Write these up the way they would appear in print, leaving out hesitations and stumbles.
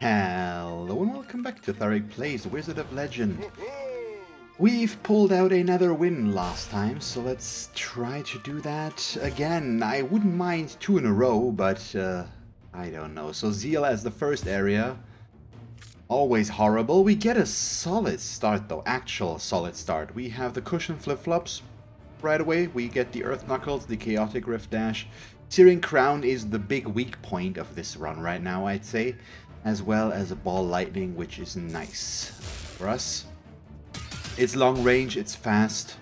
Hello and welcome back to Thalric Plays Wizard of Legend. We've pulled out another win last time, so let's try to do that again. I wouldn't mind 2 in a row, but I don't know. So Zeal as the first area, always horrible. We get a solid start though, actual solid start. We have the cushion flip-flops right away. We get the Earth Knuckles, the Chaotic Rift Dash. Searing Crown is the big weak point of this run right now, I'd say. As well as a Ball Lightning, which is nice for us. It's long range, it's fast.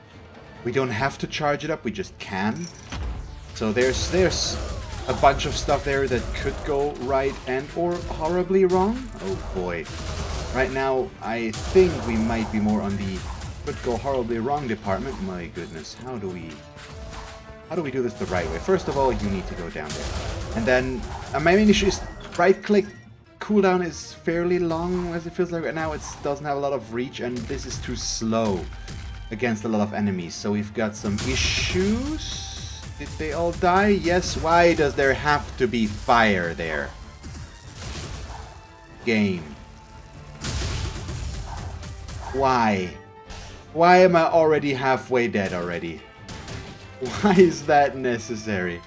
We don't have to charge it up, we just can. So there's a bunch of stuff there that could go right and or horribly wrong. Oh boy. Right now, I think we might be more on the could go horribly wrong department. My goodness, how do we do this the right way? First of all, you need to go down there. And then, my main issue is right-click. Cooldown is fairly long, as it feels like right now. It doesn't have a lot of reach, and this is too slow against a lot of enemies. So we've got some issues. Did they all die? Yes. Why does there have to be fire there? Game. Why? Why am I already halfway dead already? Why is that necessary?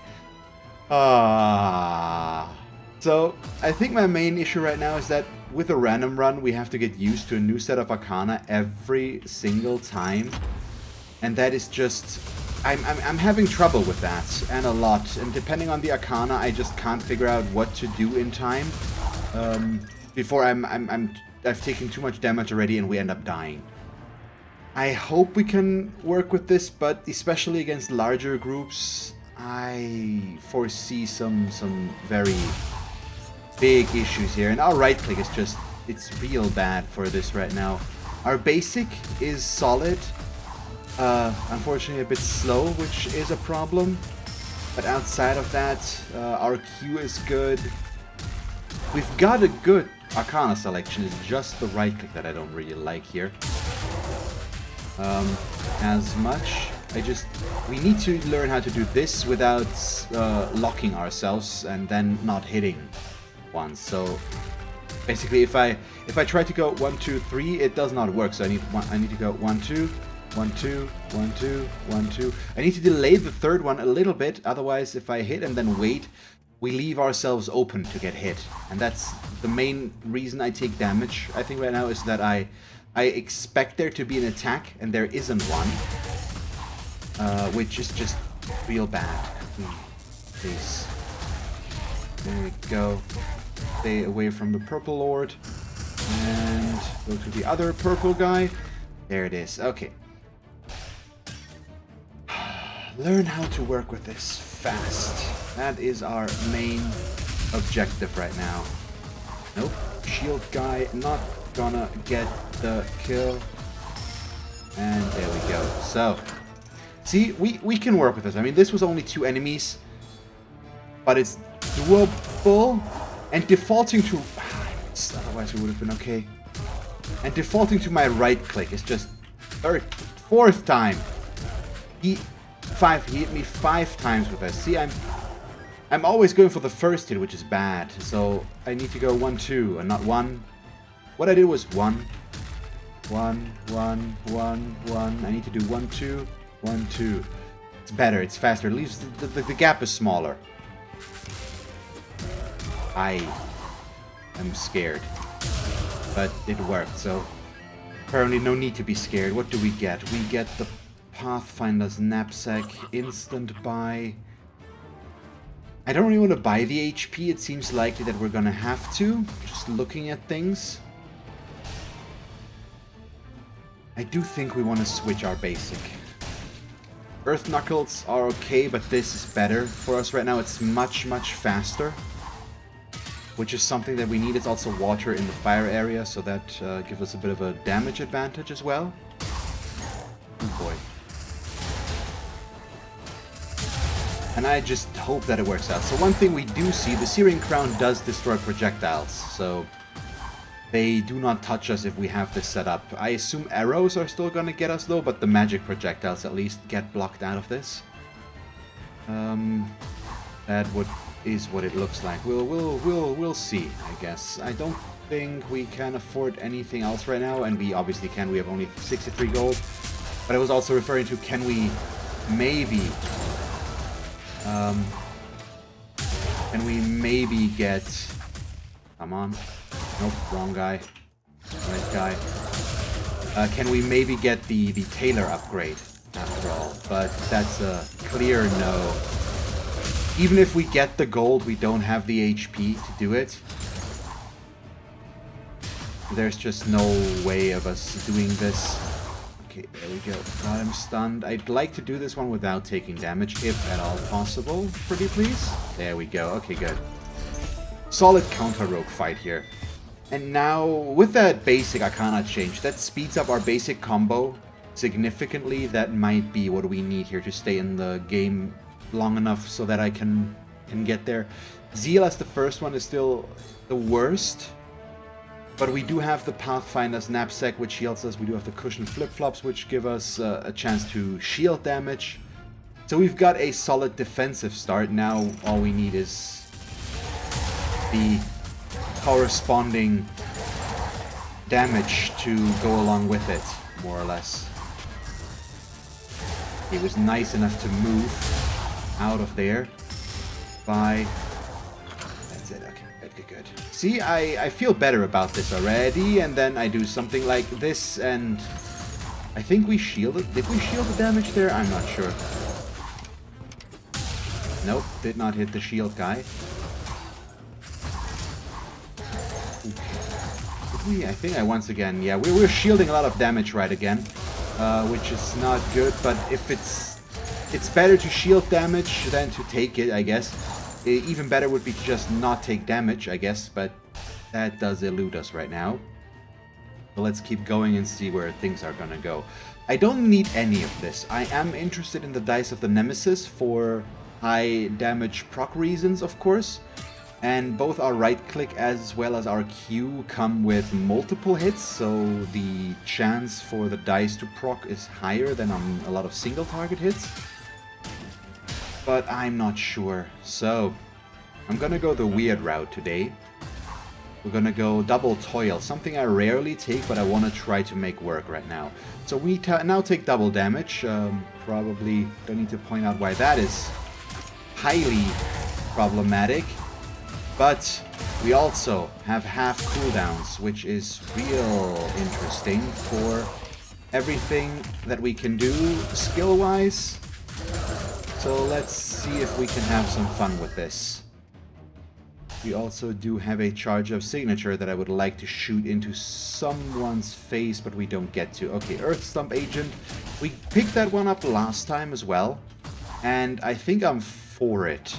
So, I think my main issue right now is that with a random run, we have to get used to a new set of Arcana every single time. And that is just... I'm having trouble with that, and a lot. And depending on the Arcana, I just can't figure out what to do in time. Before I've taken too much damage already and we end up dying. I hope we can work with this, but especially against larger groups, I foresee some very big issues here. And our right click is just, it's real bad for this right now. Our basic is solid, unfortunately a bit slow, which is a problem. But outside of that, our Q is good. We've got a good Arcana selection, it's just the right click that I don't really like here. As much. We need to learn how to do this without locking ourselves and then not hitting once. So basically, if I try to go 1, 2, 3, it does not work. So I need to go 1, 2, 1, 2, 1, 2, 1, 2. I need to delay the third one a little bit. Otherwise, if I hit and then wait, we leave ourselves open to get hit. And that's the main reason I take damage. I think right now is that I expect there to be an attack, and there isn't one. Which is just real bad. Please. There we go. Stay away from the purple lord. And go to the other purple guy. There it is. Okay. Learn how to work with this fast. That is our main objective right now. Nope. Shield guy not gonna get the kill. And there we go. So, see, we can work with this. I mean, this was only 2 enemies, but it's doable. And defaulting to... otherwise we would have been okay. And defaulting to my right click is just... 4th time. He hit me 5 times with this. See, I'm always going for the first hit, which is bad. So I need to go 1, 2, and not 1. What I did was 1, 1, 1, 1, 1. I need to do 1, 2, 1, 2. It's better, it's faster. At least the gap is smaller. I am scared. But it worked, so apparently no need to be scared. What do we get? We get the Pathfinder's Knapsack, instant buy. I don't really want to buy the HP. It seems likely that we're gonna have to, just looking at things. I do think we want to switch our basic. Earth Knuckles are okay, but this is better for us right now. It's much, much faster, which is something that we need. It's also water in the fire area, so that gives us a bit of a damage advantage as well. Oh boy. And I just hope that it works out. So one thing we do see, the Searing Crown does destroy projectiles, so they do not touch us if we have this set up. I assume arrows are still gonna get us though, but the magic projectiles at least get blocked out of this. That would is what it looks like. We'll see, I guess. I don't think we can afford anything else right now, and we obviously can. We have only 63 gold. But I was also referring to, can we maybe get... Come on. Nope, wrong guy. Right guy. Can we maybe get the Tailor upgrade, after all? But that's a clear no. Even if we get the gold, we don't have the HP to do it. There's just no way of us doing this. Okay, there we go. Got him stunned. I'd like to do this one without taking damage, if at all possible. Pretty please. There we go. Okay, good. Solid counter-rogue fight here. And now, with that basic Arcana change, that speeds up our basic combo significantly. That might be what we need here to stay in the game long enough so that I can get there. Zeal as the first one is still the worst. But we do have the Pathfinder's Knapsack, which heals us. We do have the Cushion Flip-Flops, which give us a chance to shield damage. So we've got a solid defensive start. Now all we need is the corresponding damage to go along with it, more or less. He was nice enough to move out of there by... That's it, okay, good. See, I feel better about this already, and then I do something like this, and I think we shielded. Did we shield the damage there? I'm not sure. Nope, did not hit the shield guy. I think I once again, yeah, we're shielding a lot of damage right again, which is not good, but if it's better to shield damage than to take it, I guess. Even better would be to just not take damage, I guess, but that does elude us right now. So let's keep going and see where things are gonna go. I don't need any of this. I am interested in the Dice of the Nemesis for high damage proc reasons, of course. And both our right-click as well as our Q come with multiple hits, so the chance for the dice to proc is higher than on a lot of single-target hits. But I'm not sure, so I'm gonna go the weird route today. We're gonna go double toil, something I rarely take, but I want to try to make work right now. So we now take double damage. Probably don't need to point out why that is highly problematic. But we also have half cooldowns, which is real interesting for everything that we can do skill-wise. So let's see if we can have some fun with this. We also do have a charge of signature that I would like to shoot into someone's face, but we don't get to. Okay, Earth Stump Agent. We picked that one up last time as well, and I think I'm for it.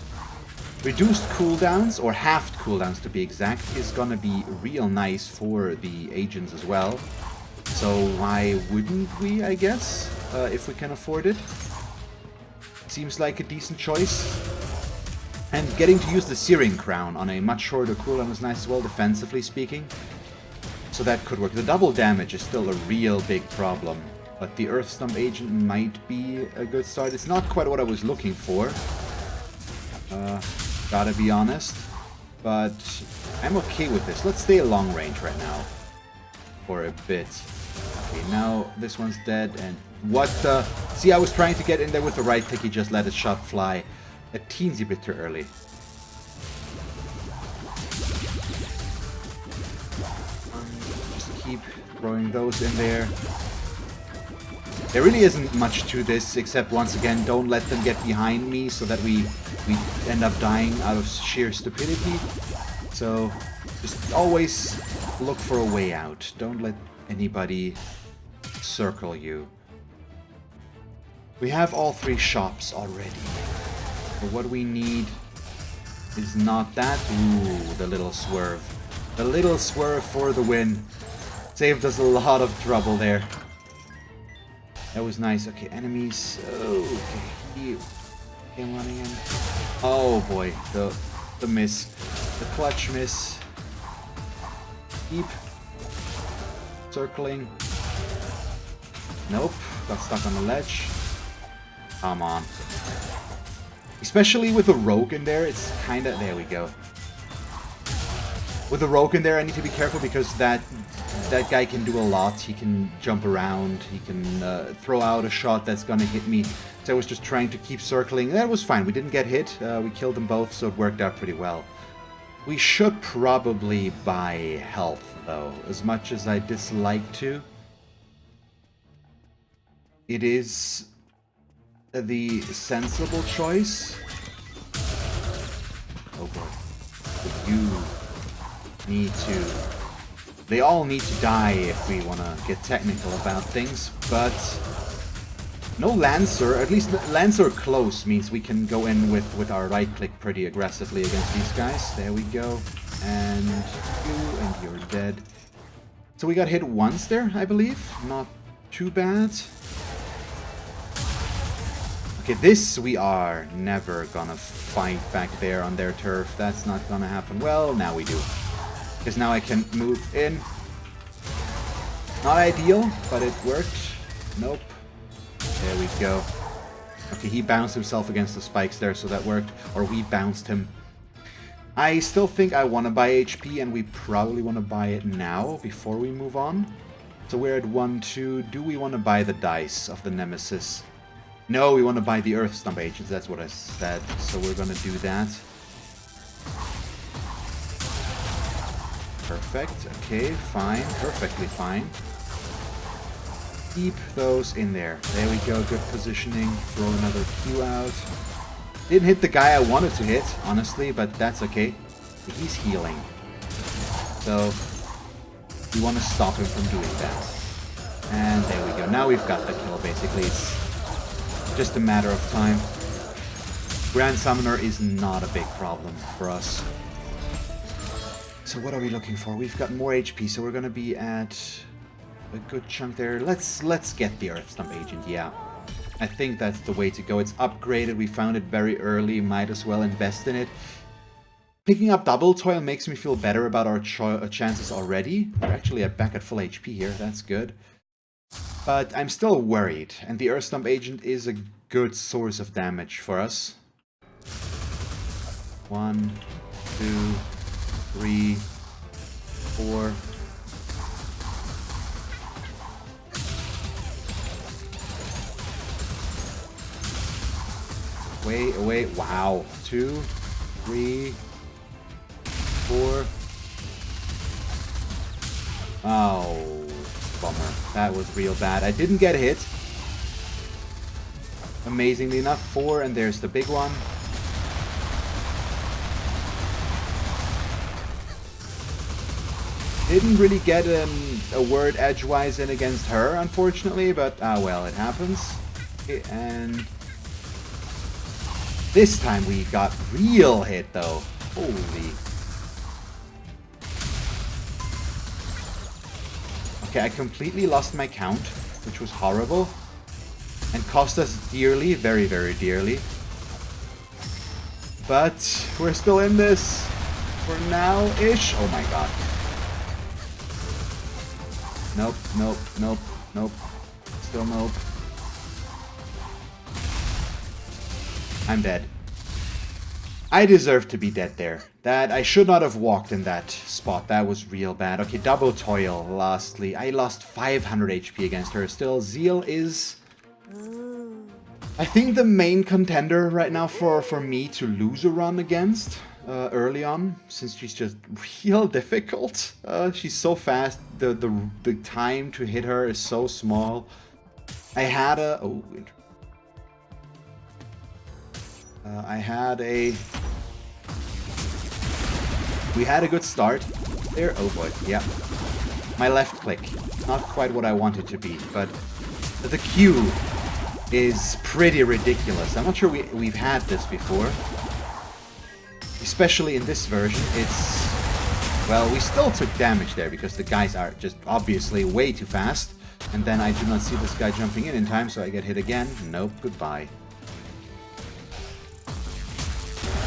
Reduced cooldowns, or halved cooldowns to be exact, is gonna be real nice for the agents as well. So why wouldn't we, I guess, if we can afford it? Seems like a decent choice. And getting to use the Searing Crown on a much shorter cooldown is nice as well, defensively speaking. So that could work. The double damage is still a real big problem, but the Earth Stump Agent might be a good start. It's not quite what I was looking for. Gotta be honest, but I'm okay with this. Let's stay long range right now for a bit. Okay, now this one's dead, and what the... See, I was trying to get in there with the right click, he just let his shot fly a teensy bit too early. Just keep throwing those in there. There really isn't much to this, except once again, don't let them get behind me so that we end up dying out of sheer stupidity. So just always look for a way out. Don't let anybody circle you. We have all three shops already. But what we need is not that. Ooh, the little swerve. The little swerve for the win. Saved us a lot of trouble there. That was nice. Okay, enemies. Okay, you. Okay, I'm running in. Oh boy, the miss. The clutch miss. Keep circling. Nope, got stuck on the ledge. Come on. Especially with the rogue in there, it's kind of... There we go. With the rogue in there, I need to be careful because that guy can do a lot. He can jump around. He can throw out a shot that's going to hit me. So I was just trying to keep circling. That was fine. We didn't get hit. We killed them both, so it worked out pretty well. We should probably buy health, though, as much as I dislike to. It is the sensible choice. Oh boy. But you need to... They all need to die if we want to get technical about things, but no Lancer, at least Lancer close means we can go in with our right click pretty aggressively against these guys. There we go. And you, and you're dead. So we got hit once there, I believe. Not too bad. Okay, this we are never gonna fight back there on their turf. That's not gonna happen. Well, now we do. Because now I can move in. Not ideal, but it worked. Nope. There we go. Okay, he bounced himself against the spikes there, so that worked. Or we bounced him. I still think I want to buy HP, and we probably want to buy it now, before we move on. So we're at 1-2. Do we want to buy the dice of the Nemesis? No, we want to buy the Earth Stump Agents. That's what I said. So we're going to do that. Perfect. Okay, fine. Perfectly fine. Keep those in there. There we go. Good positioning. Throw another Q out. Didn't hit the guy I wanted to hit, honestly, but that's okay. He's healing. So we want to stop him from doing that. And there we go. Now we've got the kill, basically. It's just a matter of time. Grand Summoner is not a big problem for us. So what are we looking for? We've got more HP, so we're going to be at a good chunk there. Let's get the Earth Stump Agent, yeah. I think that's the way to go. It's upgraded. We found it very early. Might as well invest in it. Picking up Double Toil makes me feel better about our chances already. We're actually back at full HP here. That's good. But I'm still worried. And the Earth Stump Agent is a good source of damage for us. 1, 2, 3, 4... Wait, wow. 2, 3, 4. Oh, bummer. That was real bad. I didn't get hit. Amazingly enough, 4, and there's the big one. Didn't really get a word edgewise in against her, unfortunately, but well, it happens. Okay, and this time we got real hit, though. Holy. Okay, I completely lost my count, which was horrible. And cost us dearly, very, very dearly. But we're still in this for now-ish. Oh my god. Nope, nope, nope, nope. Still nope. I'm dead. I deserve to be dead there. That I should not have walked in that spot. That was real bad. Okay, Double Toil, lastly. I lost 500 HP against her. Still, Zeal is... I think the main contender right now for me to lose a run against early on, since she's just real difficult. She's so fast. The time to hit her is so small. I had a... Oh, we had a good start there. Oh boy, yeah. My left click, not quite what I want it to be, but the Q is pretty ridiculous. I'm not sure we've had this before. Especially in this version, it's... Well, we still took damage there because the guys are just obviously way too fast. And then I do not see this guy jumping in time, so I get hit again. Nope, goodbye.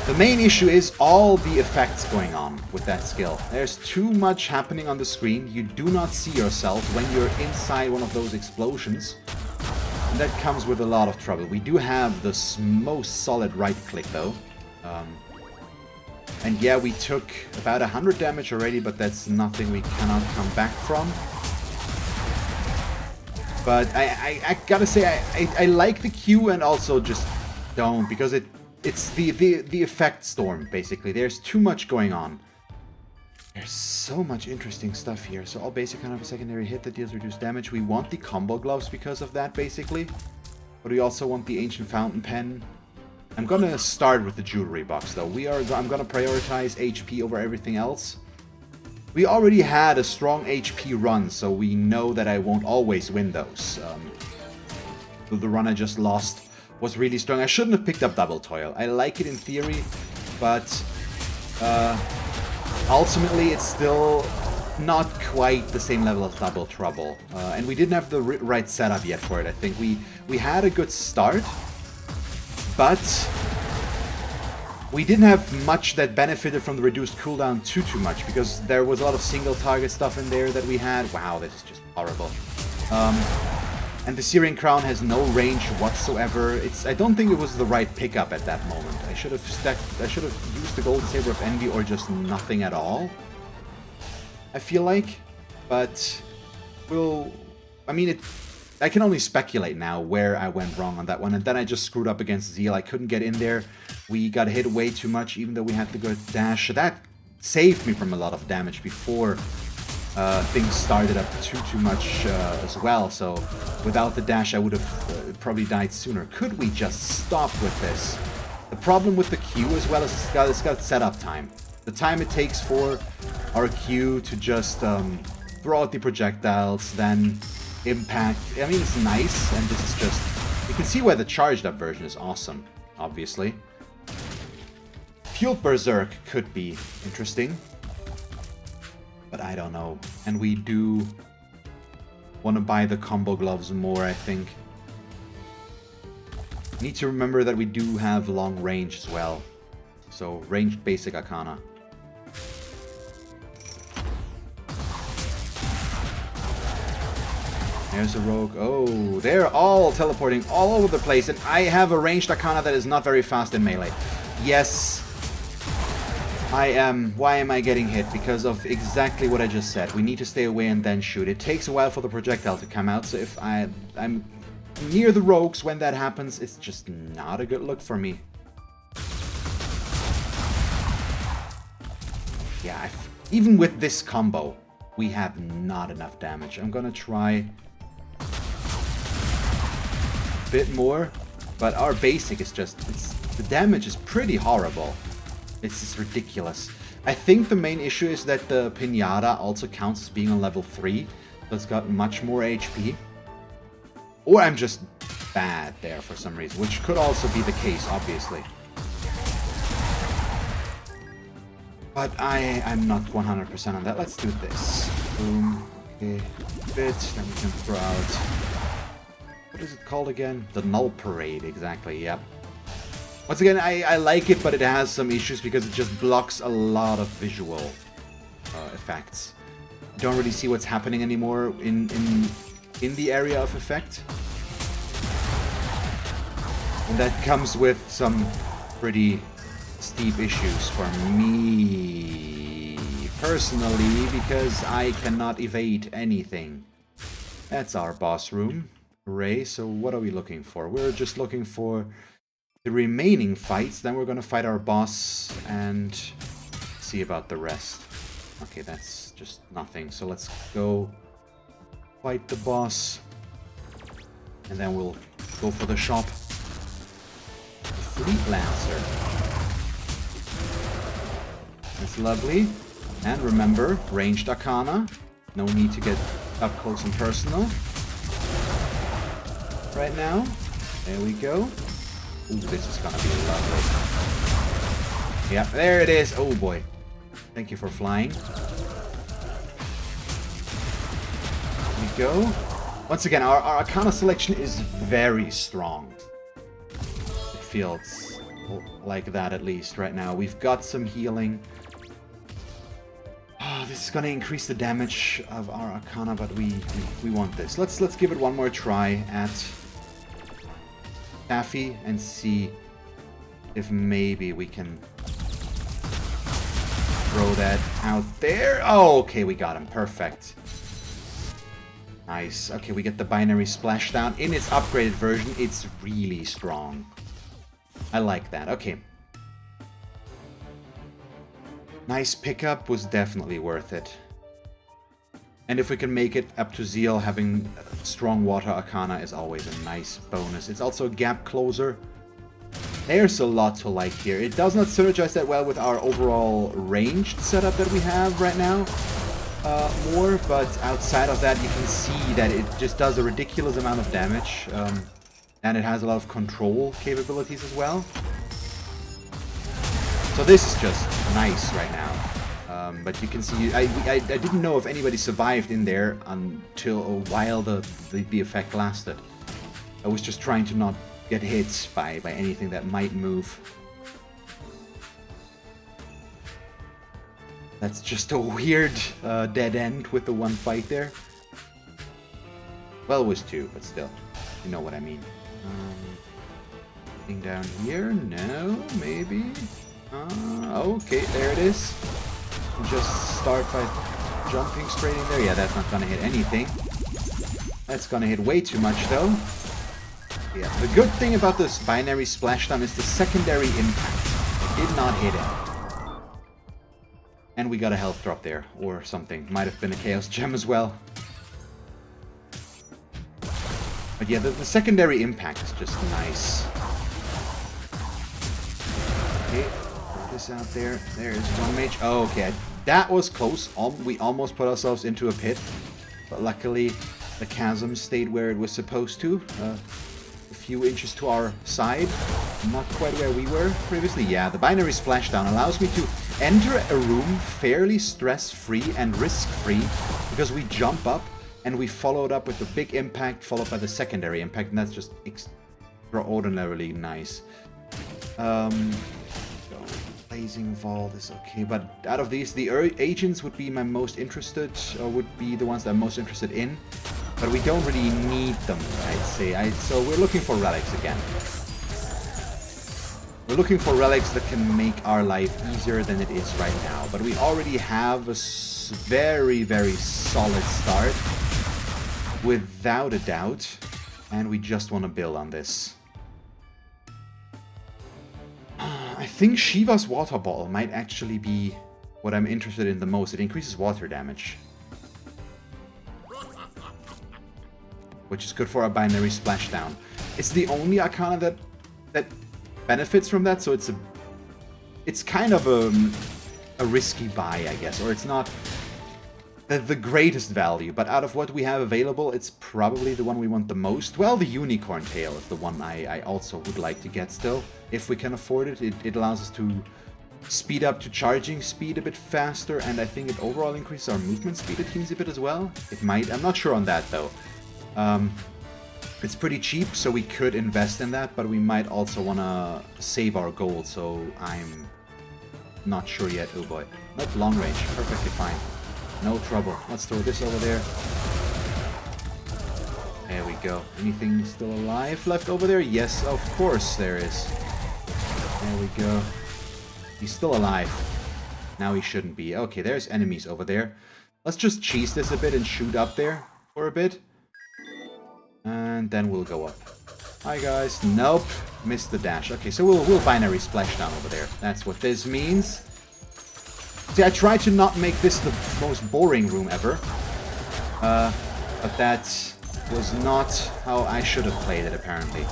The main issue is all the effects going on with that skill. There's too much happening on the screen. You do not see yourself when you're inside one of those explosions. And that comes with a lot of trouble. We do have the most solid right click though. And yeah, we took about 100 damage already, but that's nothing we cannot come back from. But I gotta say, I like the Q and also just don't, because it's the effect storm, basically. There's too much going on. There's so much interesting stuff here. So all basic kind of a secondary hit that deals reduced damage. We want the combo gloves because of that, basically. But we also want the ancient fountain pen. I'm gonna start with the jewelry box though. I'm gonna prioritize HP over everything else. We already had a strong HP run, so we know that I won't always win those. The run I just lost was really strong. I shouldn't have picked up Double Toil. I like it in theory, but ultimately it's still not quite the same level as Double Trouble. And we didn't have the right setup yet for it, I think. We had a good start, but we didn't have much that benefited from the reduced cooldown too much, because there was a lot of single target stuff in there that we had. Wow, this is just horrible. And the Syrian Crown has no range whatsoever. I don't think it was the right pickup at that moment. I should have used the Golden Saber of Envy or just nothing at all, I feel like. But I can only speculate now where I went wrong on that one. And then I just screwed up against Zeal. I couldn't get in there. We got hit way too much, even though we had the good dash. That saved me from a lot of damage before things started up too much as well. So without the dash, I would have probably died sooner. Could we just stop with this? The problem with the Q as well is it's got setup time. The time it takes for our Q to just throw out the projectiles, then impact. I mean, it's nice, and this is just... You can see why the charged up version is awesome, obviously. Fueled Berserk could be interesting, but I don't know. And we do want to buy the combo gloves more, I think. Need to remember that we do have long range as well. So, ranged basic Arcana. There's a rogue. Oh, they're all teleporting all over the place. And I have a ranged Arcana that is not very fast in melee. Yes, I am. Why am I getting hit? Because of exactly what I just said. We need to stay away and then shoot. It takes a while for the projectile to come out. So if I'm near the rogues when that happens, it's just not a good look for me. Yeah, even with this combo, we have not enough damage. I'm gonna try a bit more, but our basic is just, the damage is pretty horrible. It's just ridiculous. I think the main issue is that the Pinata also counts as being on level 3, so it's got much more HP. Or I'm just bad there for some reason, which could also be the case, obviously. But I'm not 100% on that. Let's do this. Boom. Okay. Bit. Then we can throw out... What is it called again? The Null Parade, exactly, yep. Once again, I like it, but it has some issues because it just blocks a lot of visual effects. You don't really see what's happening anymore in the area of effect. And that comes with some pretty steep issues for me personally, because I cannot evade anything. That's our boss room. Hooray. So what are we looking for? We're just looking for the remaining fights. Then we're going to fight our boss and see about the rest. Okay, that's just nothing. So let's go fight the boss. And then we'll go for the shop. The Fleet Lancer. That's lovely. And remember, ranged Arcana. No need to get up close and personal. Right now. There we go. Ooh, this is gonna be lovely. Yeah, there it is. Oh boy. Thank you for flying. There we go. Once again, our Arcana selection is very strong. It feels like that, at least right now. We've got some healing. Oh, this is gonna increase the damage of our Arcana, but we want this. Let's give it one more try at Taffy and see if maybe we can throw that out there. Oh, okay, we got him. Perfect. Nice. Okay, we get the binary splashdown. In its upgraded version, it's really strong. I like that. Okay. Nice pickup, was definitely worth it. And if we can make it up to Zeal, having strong water arcana is always a nice bonus. It's also a gap closer. There's a lot to like here. It does not synergize that well with our overall ranged setup that we have right now. More, but outside of that you can see that it just does a ridiculous amount of damage. And it has a lot of control capabilities as well. So this is just nice right now. But you can see, I didn't know if anybody survived in there until a while the effect lasted. I was just trying to not get hit by anything that might move. That's just a weird dead end with the one fight there. Well, it was two, but still, you know what I mean. Thing down here? No, maybe. Okay, there it is. Just start by jumping straight in there. Yeah, that's not gonna hit anything. That's gonna hit way too much, though. Yeah, the good thing about this binary splashdown is the secondary impact. It did not hit him. And we got a health drop there, or something. Might have been a Chaos Gem as well. But yeah, the secondary impact is just nice. Okay, put this out there. There is one mage. Oh, okay, that was close. We almost put ourselves into a pit. But luckily, the chasm stayed where it was supposed to. A few inches to our side. Not quite where we were previously. Yeah, the binary splashdown allows me to enter a room fairly stress-free and risk-free because we jump up and we followed up with a big impact followed by the secondary impact, and that's just extraordinarily nice. Blazing Vault is okay, but out of these, the agents would be my most interested, or would be the ones that I'm most interested in. But we don't really need them, I'd say. So we're looking for relics again. We're looking for relics that can make our life easier than it is right now. But we already have a very, very solid start, without a doubt. And we just want to build on this. I think Shiva's water bottle might actually be what I'm interested in the most. It increases water damage, which is good for a binary splashdown. It's the only arcana that benefits from that, so it's kind of a risky buy, I guess, or it's not the greatest value, but out of what we have available, it's probably the one we want the most. Well, the unicorn tail is the one I also would like to get still, if we can afford it. It allows us to speed up to charging speed a bit faster, and I think it overall increases our movement speed a teensy bit as well. It might, I'm not sure on that though. It's pretty cheap, so we could invest in that, but we might also want to save our gold, so I'm not sure yet. Oh boy. Nope, long range. Perfectly fine. No trouble. Let's throw this over there. There we go. Anything still alive left over there? Yes, of course there is. There we go. He's still alive. Now he shouldn't be. Okay, there's enemies over there. Let's just cheese this a bit and shoot up there for a bit. And then we'll go up. Hi guys. Nope. Missed the dash. Okay, so we'll binary splashdown over there. That's what this means. See, I tried to not make this the most boring room ever. But that was not how I should have played it, apparently.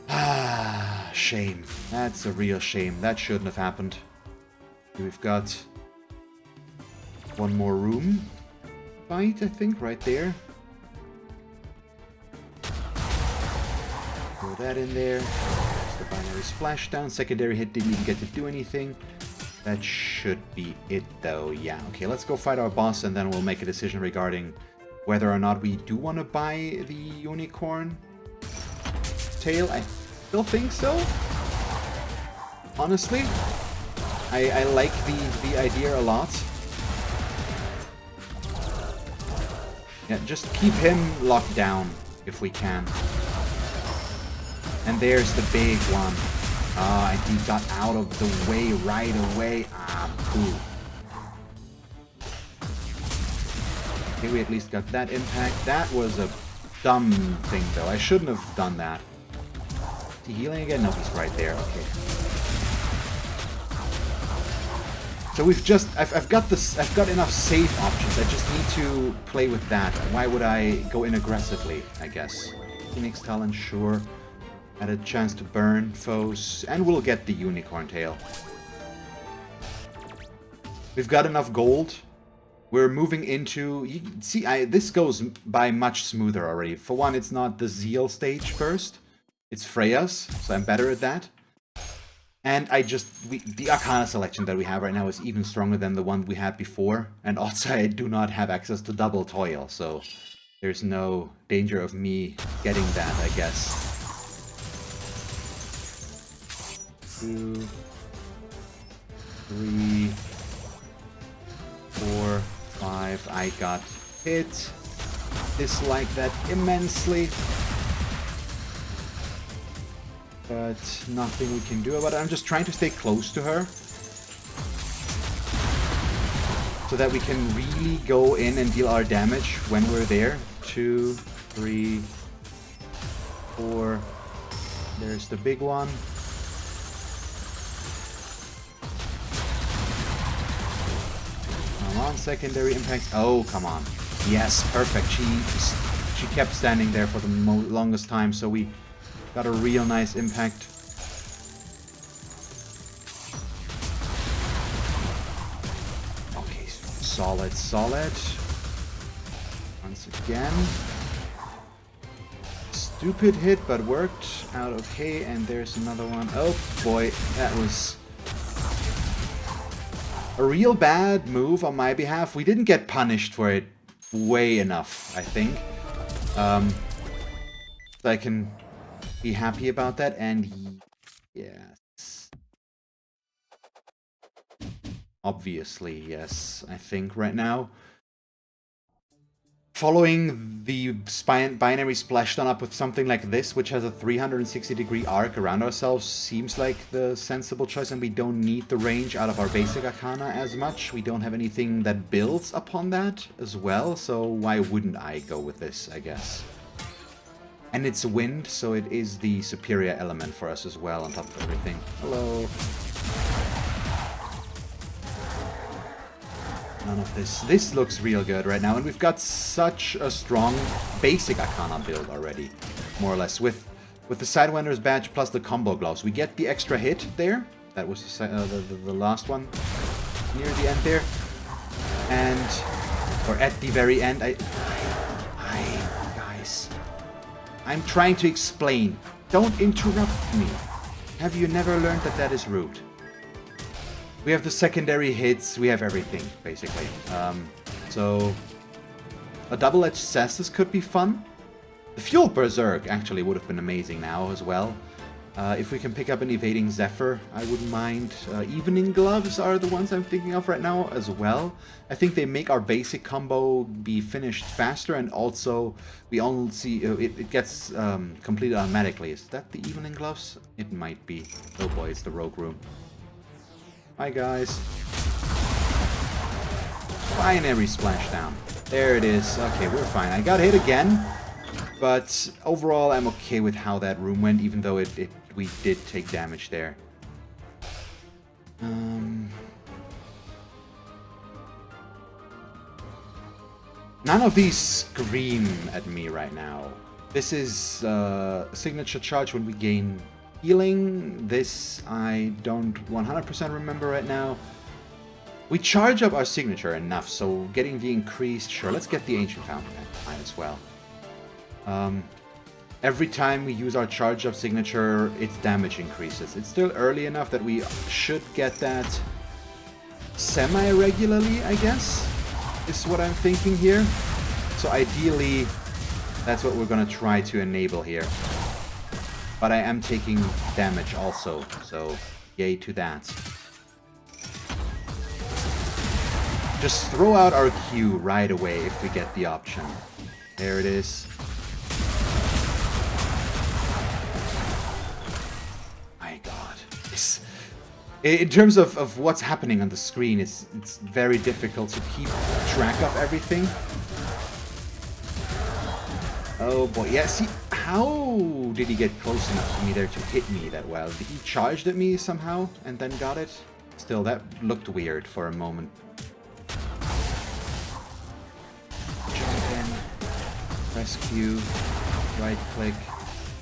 Ah, shame. That's a real shame. That shouldn't have happened. We've got one more room fight, I think, right there. Throw that in there. There's the binary splashdown. Secondary hit didn't even get to do anything. That should be it, though. Yeah, okay, let's go fight our boss, and then we'll make a decision regarding whether or not we do want to buy the unicorn tail. I still think so. Honestly, I like the idea a lot. Yeah, just keep him locked down if we can. And there's the big one. And he got out of the way right away. Ah, cool. Okay, we at least got that impact. That was a dumb thing, though. I shouldn't have done that. Is he healing again? No, he's right there. Okay. So we've just... I've got enough save options. I just need to play with that. Why would I go in aggressively, I guess? Phoenix Talon, sure. Had a chance to burn foes, and we'll get the unicorn tail. We've got enough gold. We're moving into... You can see, this goes by much smoother already. For one, it's not the Zeal stage first. It's Freya's, so I'm better at that. And the Arcana selection that we have right now is even stronger than the one we had before. And also, I do not have access to double toil, so there's no danger of me getting that, I guess. 2, 3, 4, 5. I got hit. Dislike that immensely. But nothing we can do about it. I'm just trying to stay close to her. So that we can really go in and deal our damage when we're there. 2, 3, 4. There's the big one. Come on, secondary impacts. Oh, come on. Yes, perfect. She kept standing there for the longest time, so we got a real nice impact. Okay, solid, solid. Once again. Stupid hit, but worked out okay. And there's another one. Oh boy, that was a real bad move on my behalf. We didn't get punished for it way enough, I think. So I can be happy about that, and yes. Obviously, yes, I think right now. Following the binary splashdown up with something like this, which has a 360-degree arc around ourselves, seems like the sensible choice, and we don't need the range out of our basic Arcana as much. We don't have anything that builds upon that as well, so why wouldn't I go with this, I guess? And it's wind, so it is the superior element for us as well, on top of everything. Hello. None of this. This looks real good right now, and we've got such a strong basic Arcana build already, more or less. With the Sidewinder's badge plus the combo gloves, we get the extra hit there. That was the last one near the end there, or at the very end. Guys, I'm trying to explain. Don't interrupt me. Have you never learned that that is rude? We have the secondary hits, we have everything, basically. So, a double-edged Cestus could be fun. The Fuel Berserk actually would have been amazing now as well. If we can pick up an Evading Zephyr, I wouldn't mind. Evening Gloves are the ones I'm thinking of right now as well. I think they make our basic combo be finished faster, and also we all see it gets completed automatically. Is that the Evening Gloves? It might be. Oh boy, it's the Rogue Room. Hi guys. Binary splashdown. There it is. Okay, we're fine. I got hit again, but overall I'm okay with how that room went, even though we did take damage there. None of these scream at me right now. This is a signature charge when we gain healing. This I don't 100% remember right now. We charge up our signature enough, so getting the increased, sure, let's get the Ancient Fountain as well. Every time we use our charge up signature, its damage increases. It's still early enough that we should get that semi-regularly, I guess, is what I'm thinking here. So ideally, that's what we're gonna try to enable here. But I am taking damage also, so yay to that. Just throw out our Q right away if we get the option. There it is. In terms of what's happening on the screen, it's very difficult to keep track of everything. Oh boy, yeah, see, how did he get close enough to me there to hit me that well? Did he charge at me somehow and then got it? Still, that looked weird for a moment. Jump in, press Q, right click.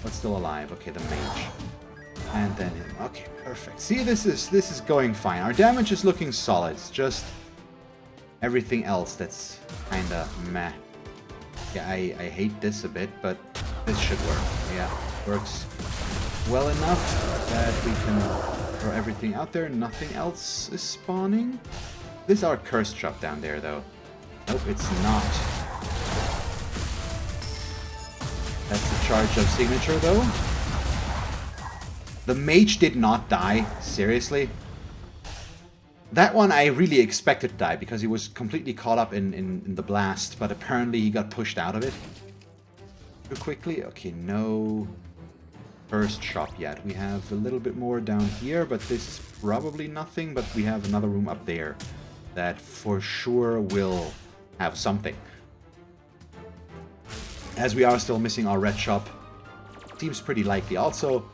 What's still alive? Okay, the mage. And then him. Okay, perfect. See, this is going fine. Our damage is looking solid. It's just everything else that's kinda meh. Yeah, I hate this a bit, but this should work. Yeah, works well enough that we can throw everything out there. Nothing else is spawning. This is our curse shop down there, though. Nope, it's not. That's the charge of signature, though. The mage did not die. Seriously? That one I really expected to die because he was completely caught up in the blast, but apparently he got pushed out of it too quickly. Okay, no first shop yet. We have a little bit more down here, but this is probably nothing, but we have another room up there that for sure will have something. As we are still missing our red shop, seems pretty likely. Also,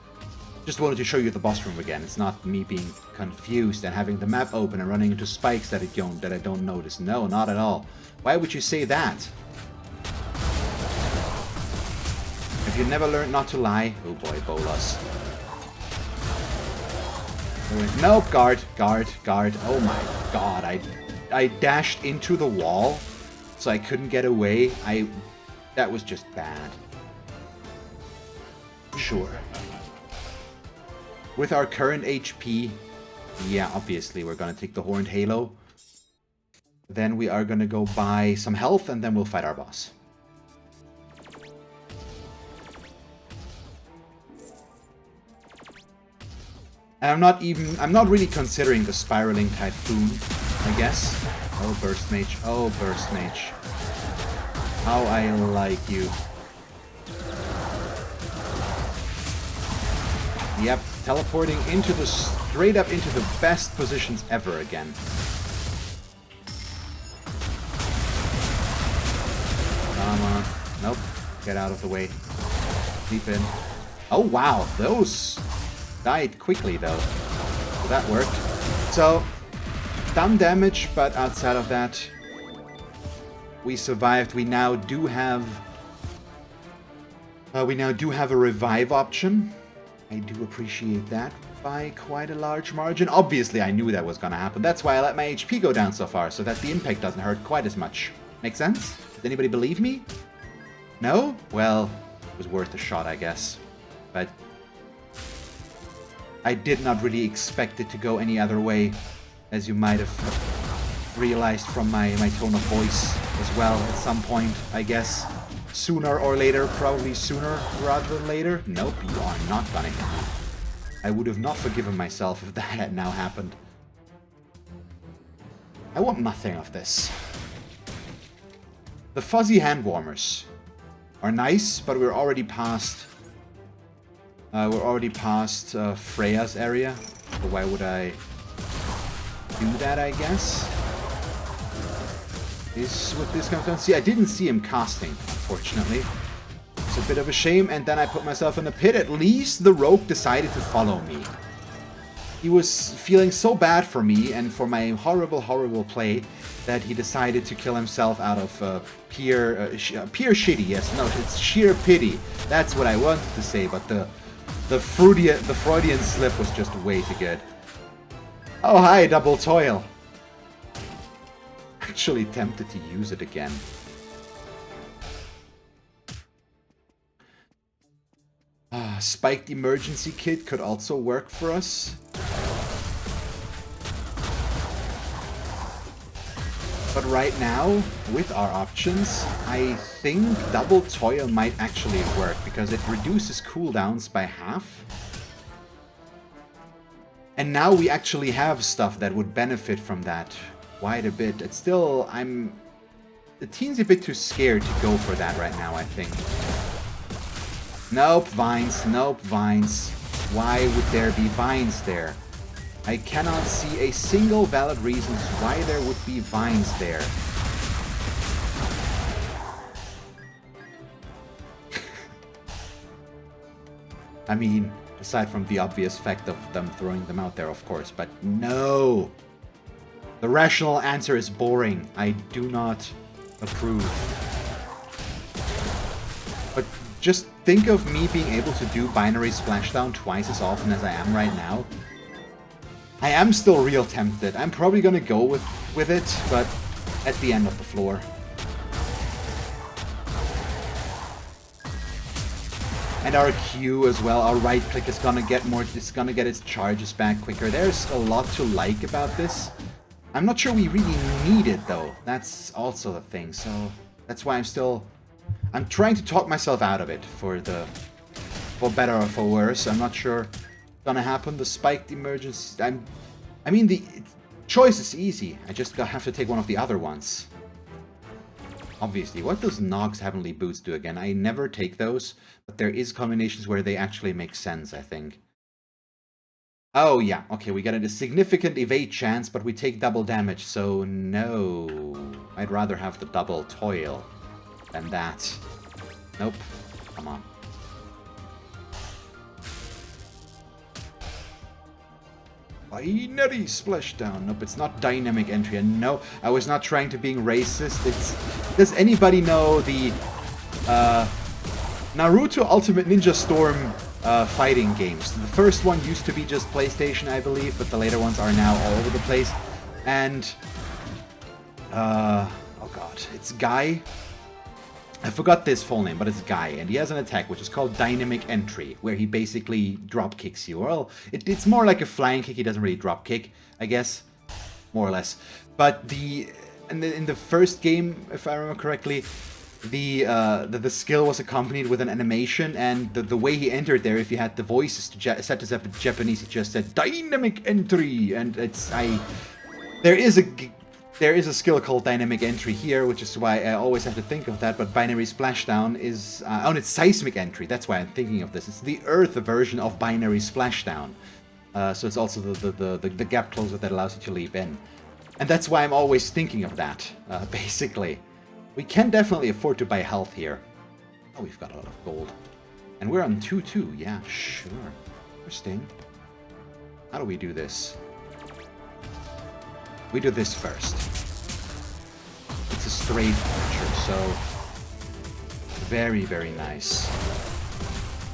just wanted to show you the boss room again. It's not me being confused and having the map open and running into spikes that I don't notice. No, not at all. Why would you say that? If you never learned not to lie... Oh boy, bolas. Nope, guard. Oh my god, I dashed into the wall, so I couldn't get away. That was just bad. Sure. With our current HP, yeah, obviously we're gonna take the Horned Halo. Then we are gonna go buy some health and then we'll fight our boss. And I'm not really considering the spiraling typhoon, I guess. Oh, burst mage. Oh, burst mage. How I like you. Yep, teleporting straight up into the best positions ever again. Come on. Nope. Get out of the way. Deep in. Oh wow, those died quickly though. So that worked. So, dumb damage, but outside of that, we survived. We now do have a revive option. I do appreciate that by quite a large margin. Obviously, I knew that was gonna happen. That's why I let my HP go down so far, so that the impact doesn't hurt quite as much. Make sense? Does anybody believe me? No? Well, it was worth a shot, I guess. But I did not really expect it to go any other way, as you might have realized from my tone of voice as well at some point, I guess. Sooner or later, probably sooner rather than later. Nope, you are not gonna hit me. I would have not forgiven myself if that had now happened. I want nothing of this. The fuzzy hand warmers are nice, but we're already past Freya's area. So why would I do that, I guess? With this comes down. See, I didn't see him casting, unfortunately. It's a bit of a shame, and then I put myself in a pit. At least the rogue decided to follow me. He was feeling so bad for me and for my horrible, horrible play that he decided to kill himself out of pure shitty. Yes, no, it's sheer pity. That's what I wanted to say, but the Freudian slip was just way too good. Oh, hi, double toil. Actually tempted to use it again. Spiked emergency kit could also work for us. But right now, with our options, I think double toil might actually work because it reduces cooldowns by half. And now we actually have stuff that would benefit from that quite a bit. It's still, the team's a bit too scared to go for that right now, I think. Nope, vines. Nope, vines. Why would there be vines there? I cannot see a single valid reason why there would be vines there. I mean, aside from the obvious fact of them throwing them out there, of course, but no! The rational answer is boring. I do not approve. But just think of me being able to do binary splashdown twice as often as I am right now. I am still real tempted. I'm probably gonna go with it, but at the end of the floor. And our Q as well, our right click is gonna get more, it's gonna get its charges back quicker. There's a lot to like about this. I'm not sure we really need it though. That's also the thing, so that's why I'm trying to talk myself out of it for better or for worse. I'm not sure what's gonna happen. The spiked emergence, I mean the choice is easy. I just have to take one of the other ones. Obviously, what does Nog's Heavenly Boots do again? I never take those, but there is combinations where they actually make sense, I think. Oh yeah, okay, we get a significant evade chance, but we take double damage, so no. I'd rather have the double toil than that. Nope, come on. Binary splashdown. Nope, it's not dynamic entry. And no, I was not trying to being racist. Does anybody know the Naruto Ultimate Ninja Storm fighting games? The first one used to be just PlayStation, I believe, but the later ones are now all over the place. And oh god, it's Guy. I forgot his full name, but it's Guy, and he has an attack which is called Dynamic Entry, where he basically drop kicks you. Well, it's more like a flying kick. He doesn't really drop kick, I guess, more or less. But in the first game, if I remember correctly, the skill was accompanied with an animation, and the way he entered there, if you had the voices set to Japanese, he just said Dynamic Entry, and there is a skill called Dynamic Entry here, which is why I always have to think of that, but Binary Splashdown is... oh, and it's Seismic Entry, that's why I'm thinking of this. It's the Earth version of Binary Splashdown. So it's also the gap closer that allows you to leap in. And that's why I'm always thinking of that, basically. We can definitely afford to buy health here. Oh, we've got a lot of gold. And we're on 2-2, yeah, sure. Interesting. How do we do this? We do this first. It's a straight archer, so very, very nice.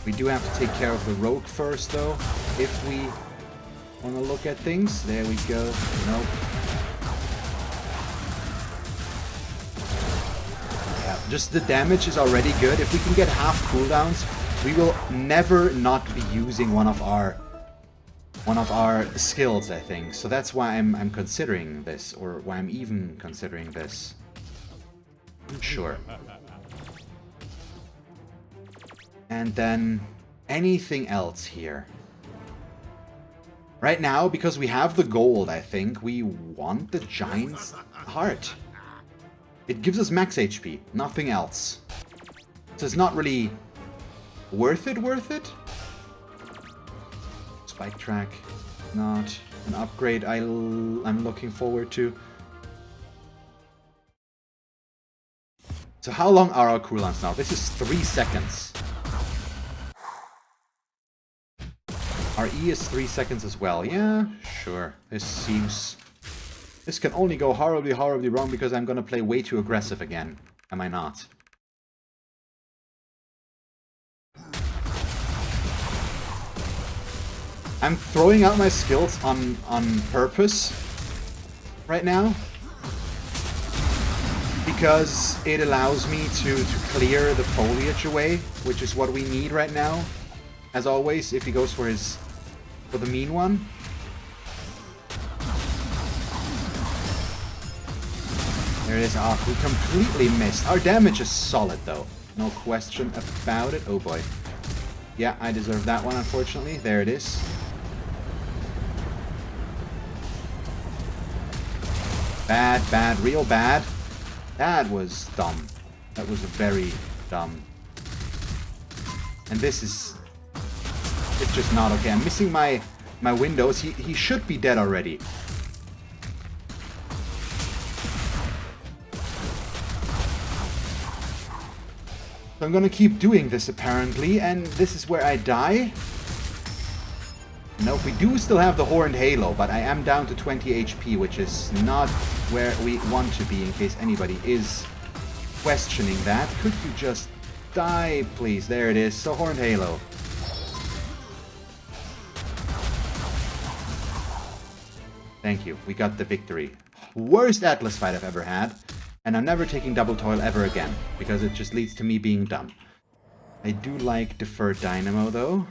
We do have to take care of the rogue first, though, if we want to look at things. There we go. Nope. Yeah, just the damage is already good. If we can get half cooldowns, we will never not be using one of our skills, I think. So that's why I'm considering this, or why I'm even considering this. Sure. And then anything else here. Right now, because we have the gold, I think, we want the Giant's Heart. It gives us max HP, nothing else. So it's not really worth it? Spike track, not an upgrade I'm looking forward to. So how long are our cooldowns now? This is 3 seconds. Our E is 3 seconds as well. Yeah, sure. This can only go horribly, horribly wrong because I'm gonna play way too aggressive again. Am I not? I'm throwing out my skills on purpose right now because it allows me to clear the foliage away, which is what we need right now. As always, if he goes for the mean one. There it is. Oh, we completely missed. Our damage is solid though. No question about it. Oh boy. Yeah, I deserve that one, unfortunately. There it is. Bad, real bad. That was dumb. That was very dumb. And this is... it's just not okay. I'm missing my my windows, he should be dead already. So I'm gonna keep doing this apparently, and this is where I die. Nope, we do still have the Horned Halo, but I am down to 20 HP, which is not where we want to be, in case anybody is questioning that. Could you just die, please? There it is. So, Horned Halo. Thank you. We got the victory. Worst Atlas fight I've ever had. And I'm never taking double toil ever again, because it just leads to me being dumb. I do like Deferred Dynamo, though.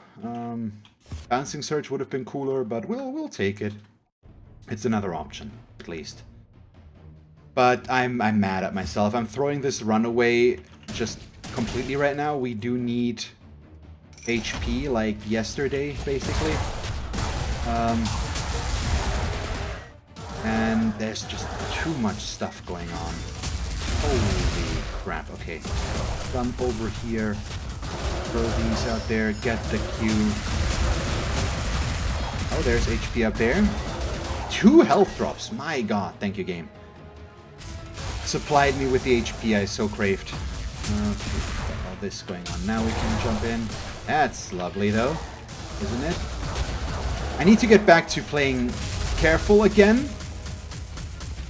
Bouncing Surge would have been cooler, but we'll take it. It's another option, at least. But I'm mad at myself. I'm throwing this run away just completely right now. We do need HP like yesterday, basically. And there's just too much stuff going on. Holy crap, okay. Jump over here. Throw these out there. Get the Q. Oh, there's HP up there. 2 health drops. My god, thank you, game. Supplied me with the HP I so craved. Okay, got all this going on. Now we can jump in. That's lovely, though, isn't it? I need to get back to playing careful again.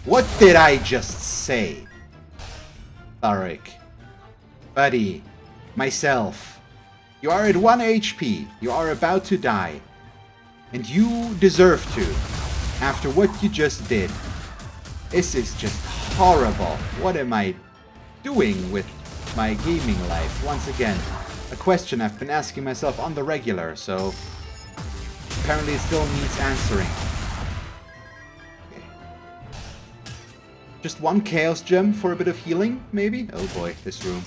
What did I just say? Thalric. Buddy. Myself. You are at 1 HP. You are about to die. And you deserve to. After what you just did. This is just horrible. What am I doing with my gaming life? Once again, a question I've been asking myself on the regular, so apparently it still needs answering. Okay. Just 1 Chaos Gem for a bit of healing, maybe? Oh boy, this room.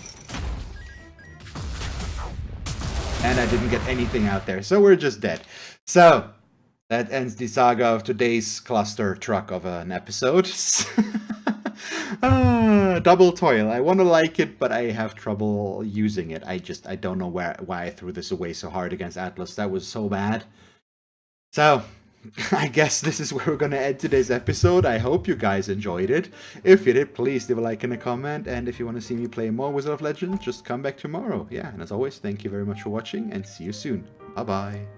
And I didn't get anything out there, so we're just dead. So, that ends the saga of today's cluster truck of an episode. Double toil. I want to like it, but I have trouble using it. I don't know why I threw this away so hard against Atlas. That was so bad. So, I guess this is where we're going to end today's episode. I hope you guys enjoyed it. If you did, please leave a like and a comment. And if you want to see me play more Wizard of Legend, just come back tomorrow. Yeah, and as always, thank you very much for watching and see you soon. Bye-bye.